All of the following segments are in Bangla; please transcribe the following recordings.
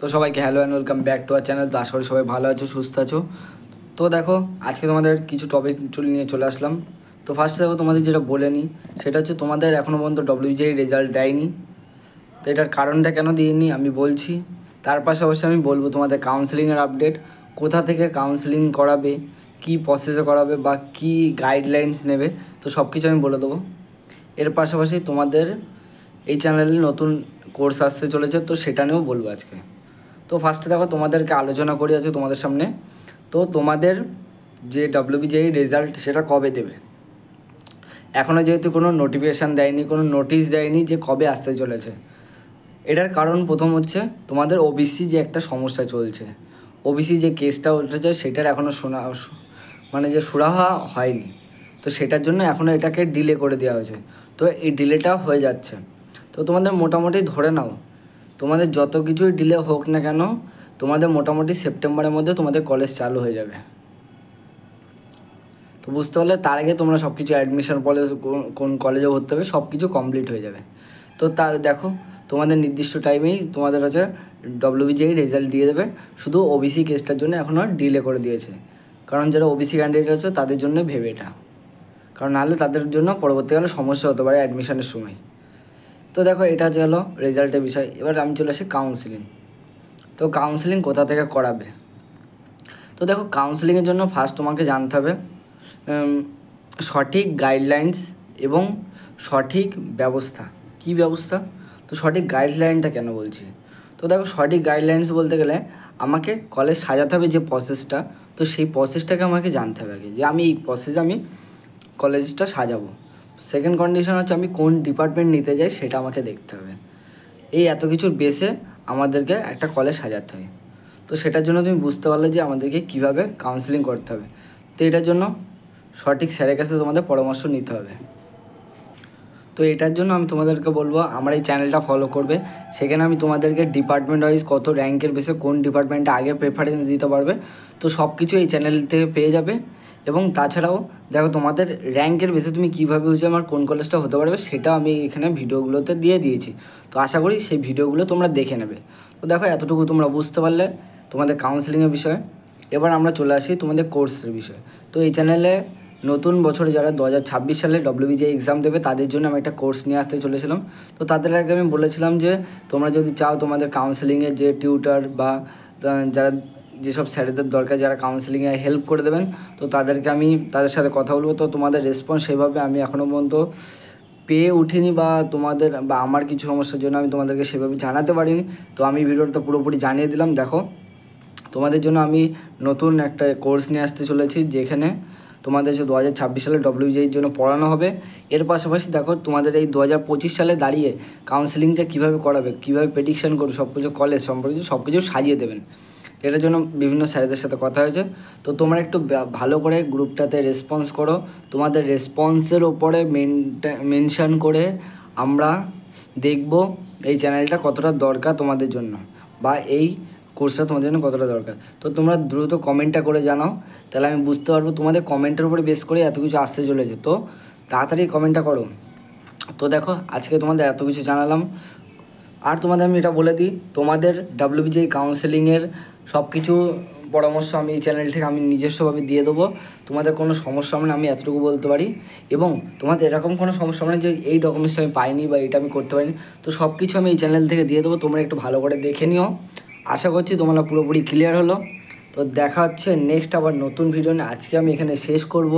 তো সবাইকে hello and welcome back to our channel. তো আশা করি সবাই ভালো আছো, সুস্থ আছো। তো দেখো, আজকে তোমাদের কিছু টপিক নিয়ে চলে আসলাম। তো ফার্স্টে দেখো, তোমাদের যেটা বলে নিই সেটা হচ্ছে তোমাদের এখনও পর্যন্ত WBJEE রেজাল্ট দেয়নি। তো এটার কারণটা কেন দিইনি আমি বলছি। তার পাশাপাশি আমি বলবো তোমাদের কাউন্সেলিংয়ের আপডেট, কোথা থেকে কাউন্সেলিং করাবে, কী প্রসেসে করাবে বা কী গাইডলাইন্স নেবে, তো সব কিছু আমি বলে দেবো। এর পাশাপাশি তোমাদের এই চ্যানেলে নতুন কোর্স আসতে চলেছে, তো সেটা নিয়েও বলবো আজকে। তো ফার্স্টে দেখো, তোমাদেরকে আলোচনা করি আছে তোমাদের সামনে। তো তোমাদের যে WBJEE রেজাল্ট সেটা কবে দেবে, এখনও যেহেতু কোনো নোটিফিকেশান দেয়নি, কোনো নোটিশ দেয়নি যে কবে আসতে চলেছে। এটার কারণ প্রথম হচ্ছে তোমাদের ওবিসি যে একটা সমস্যা চলছে, ওবিসি যে কেসটা উঠেছে সেটার এখনও যে সুরাহা হয়নি। তো সেটার জন্য এখনও এটাকে ডিলে করে দেওয়া হয়েছে। তো এই ডিলেটা হয়ে যাচ্ছে। তো তোমাদের মোটামুটি ধরে নাও, তোমাদের যত কিছুই ডিলে হোক না কেন, তোমাদের মোটামুটি সেপ্টেম্বরের মধ্যে তোমাদের কলেজ চালু হয়ে যাবে। তো বুঝতে পারলে তার আগে তোমরা সব কিছু অ্যাডমিশন কলেজ কোন কলেজে ভর্তি হবে সব কিছু কমপ্লিট হয়ে যাবে। তো তার দেখো, তোমাদের নির্দিষ্ট টাইমেই তোমাদের হচ্ছে WBJEE রেজাল্ট দিয়ে দেবে। শুধু ওবিসি কেসটার জন্য এখনও ডিলে করে দিয়েছে, কারণ যারা ওবিসি ক্যান্ডিডেট আছে তাদের জন্য ভেবে এটা, কারণ নাহলে তাদের জন্য পরবর্তীকালে সমস্যা হতে পারে অ্যাডমিশনের সময়। তো দেখো, এটা হচ্ছে হলো রেজাল্টের বিষয়। এবার আমি চলে আসি কাউন্সিলিং। তো কাউন্সিলিং কোথা থেকে করাবে। তো দেখো, কাউন্সিলিংয়ের জন্য ফার্স্ট তোমাকে জানতে হবে সঠিক গাইডলাইন্স এবং সঠিক ব্যবস্থা। কি ব্যবস্থা? তো সঠিক গাইডলাইনটা কেন বলছি, তো দেখো, সঠিক গাইডলাইন্স বলতে গেলে আমাকে কলেজ সাজাতে হবে যে প্রসেসটা, তো সেই প্রসেসটাকে আমাকে জানতে হবে আগে, যে আমি এই প্রসেসে আমি কলেজটা সাজাবো। সেকেন্ড কন্ডিশন হচ্ছে আমি কোন ডিপার্টমেন্ট নিতে যাই সেটা আমাকে দেখতে হবে। এই এত কিছুর বেসে আমাদেরকে একটা কলেজ সাজাতে হয়। তো সেটার জন্য তুমি বুঝতে পারলে যে আমাদেরকে কীভাবে কাউন্সেলিং করতে হবে। তো এটার জন্য সঠিক স্যারের কাছে তোমাদের পরামর্শ নিতে হবে। তো এটার জন্য আমি তোমাদেরকে বলবো আমার এই চ্যানেলটা ফলো করবে। সেখানে আমি তোমাদেরকে ডিপার্টমেন্ট ওয়াইজ কত র্যাঙ্কের বেসে কোন ডিপার্টমেন্টে আগে প্রেফারেন্স দিতে পারবে, তো সব কিছু এই চ্যানেল থেকে পেয়ে যাবে। এবং তাছাড়াও দেখো, তোমাদের র্যাঙ্কের বেসে তুমি কীভাবে বুঝবে আমার কোন কলেজটা হতে পারবে সেটাও আমি এখানে ভিডিওগুলোতে দিয়ে দিয়েছি। তো আশা করি সেই ভিডিওগুলো তোমরা দেখে নেবে। তো দেখো, এতটুকু তোমরা বুঝতে পারলে তোমাদের কাউন্সেলিংয়ের বিষয়ে। এবার আমরা চলে আসি তোমাদের কোর্সের বিষয়ে। তো এই চ্যানেলে নতুন বছরে যারা 2026 সালে WBJEE এক্সাম দেবে তাদের জন্য আমি একটা কোর্স নিয়ে আসতে চলেছিলাম। তো তাদের আগে আমি বলেছিলাম যে তোমরা যদি চাও তোমাদের কাউন্সেলিংয়ের যে টিউটার বা যারা যেসব স্যারেদের দরকার যারা কাউন্সেলিংয়ে হেল্প করে দেবেন, তো তাদেরকে আমি তাদের সাথে কথা বলবো। তো তোমাদের রেসপন্স সেভাবে আমি এখনও পর্যন্ত পেয়ে উঠিনি, বা তোমাদের বা আমার কিছু সমস্যার জন্য আমি তোমাদেরকে সেভাবে জানাতে পারিনি। তো আমি ভিডিওটা পুরোপুরি জানিয়ে দিলাম। দেখো, তোমাদের জন্য আমি নতুন একটা কোর্স নিয়ে আসতে চলেছি, যেখানে তোমাদের যে 2026 সালে WBJEE জন্য পড়ানো হবে। এর পাশাপাশি দেখো, তোমাদের এই 2025 সালে দাঁড়িয়ে কাউন্সেলিংটা কীভাবে করাবে, কীভাবে প্রেডিকশান করবে, সব কিছু কলেজ সম্পর্কে সব কিছু সাজিয়ে দেবেন। এটার জন্য বিভিন্ন স্যারেদের সাথে কথা হয়েছে। তো তোমরা একটু ভালো করে গ্রুপটাতে রেসপন্স করো। তোমাদের রেসপন্সের ওপরে মেনশান করে আমরা দেখব এই চ্যানেলটা কতটা দরকার তোমাদের জন্য, বা এই কোর্সটা তোমাদের জন্য কতটা দরকার। তো তোমরা দ্রুত কমেন্টটা করে জানাও, তাহলে আমি বুঝতে পারবো তোমাদের কমেন্টের উপরে বেস করে এত কিছু আসতে চলেছে। তো তাড়াতাড়ি কমেন্টটা করো। তো দেখো, আজকে তোমাদের এত কিছু জানালাম। আর তোমাদের আমি এটা বলে দিই, তোমাদের WBJEE কাউন্সেলিংয়ের সব কিছু পরামর্শ আমি এই চ্যানেল থেকে আমি নিজস্বভাবে দিয়ে দেবো। তোমাদের কোনো সমস্যা হবে না, আমি এতটুকু বলতে পারি। এবং তোমাদের এরকম কোনো সমস্যা হবে না যে এই ডকুমেন্টসটা আমি পাইনি বা এটা আমি করতে পারিনি, তো সব কিছু আমি এই চ্যানেল থেকে দিয়ে দেবো। তোমরা একটু ভালো করে দেখে নিও। আশা করছি তোমরা পুরোপুরি ক্লিয়ার হলো। তো দেখা হচ্ছে নেক্সট আবার নতুন ভিডিও নিয়ে। আজকে আমি এখানে শেষ করব,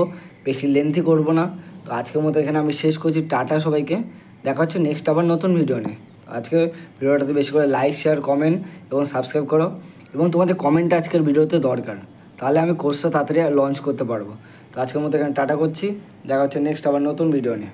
বেশি লেন্থি করব না। তো আজকের মতো এখানে আমি শেষ করছি। টাটা সবাইকে, দেখা হচ্ছে নেক্সট আবার নতুন ভিডিও নিয়ে। আজকে ভিডিওটাতে বেশি করে লাইক, শেয়ার, কমেন্ট এবং সাবস্ক্রাইব করো। এবং তোমাদের কমেন্টটা আজকের ভিডিওতে দরকার, তাহলে আমি কোর্সটা তাড়াতাড়ি লঞ্চ করতে পারবো। তো আজকের মতো এখানে টাটা করছি, দেখা হচ্ছে নেক্সট আবার নতুন ভিডিও নিয়ে।